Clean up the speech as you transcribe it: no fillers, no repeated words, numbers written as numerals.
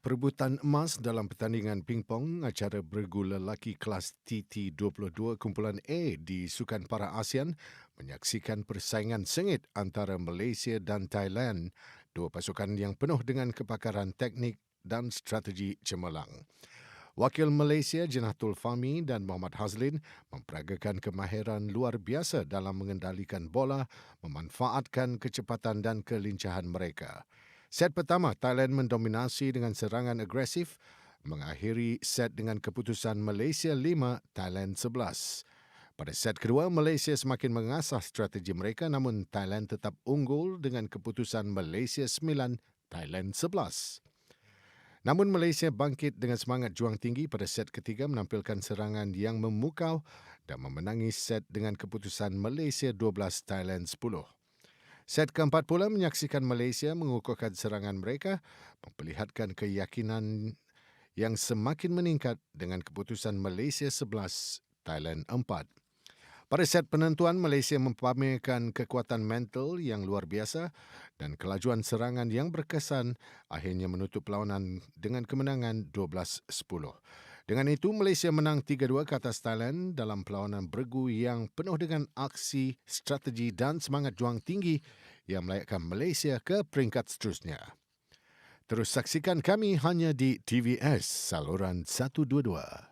Perebutan emas dalam pertandingan pingpong acara bergu lelaki kelas TT22 kumpulan A di Sukan Para ASEAN menyaksikan persaingan sengit antara Malaysia dan Thailand, dua pasukan yang penuh dengan kepakaran teknik dan strategi cemerlang. Wakil Malaysia Jinatul Fahmi dan Muhammad Hazlin memperagakan kemahiran luar biasa dalam mengendalikan bola, memanfaatkan kecepatan dan kelincahan mereka. Set pertama, Thailand mendominasi dengan serangan agresif, mengakhiri set dengan keputusan Malaysia 5, Thailand 11. Pada set kedua, Malaysia semakin mengasah strategi mereka namun Thailand tetap unggul dengan keputusan Malaysia 9, Thailand 11. Namun Malaysia bangkit dengan semangat juang tinggi pada set ketiga menampilkan serangan yang memukau dan memenangi set dengan keputusan Malaysia 12, Thailand 10. Set keempat pula menyaksikan Malaysia mengukuhkan serangan mereka, memperlihatkan keyakinan yang semakin meningkat dengan keputusan Malaysia 11, Thailand 4. Pada set penentuan, Malaysia mempamerkan kekuatan mental yang luar biasa dan kelajuan serangan yang berkesan akhirnya menutup perlawanan dengan kemenangan 12-10. Dengan itu, Malaysia menang 3-2 ke atas Thailand dalam perlawanan bergu yang penuh dengan aksi, strategi dan semangat juang tinggi yang melayakkan Malaysia ke peringkat seterusnya. Terus saksikan kami hanya di TVS saluran 122.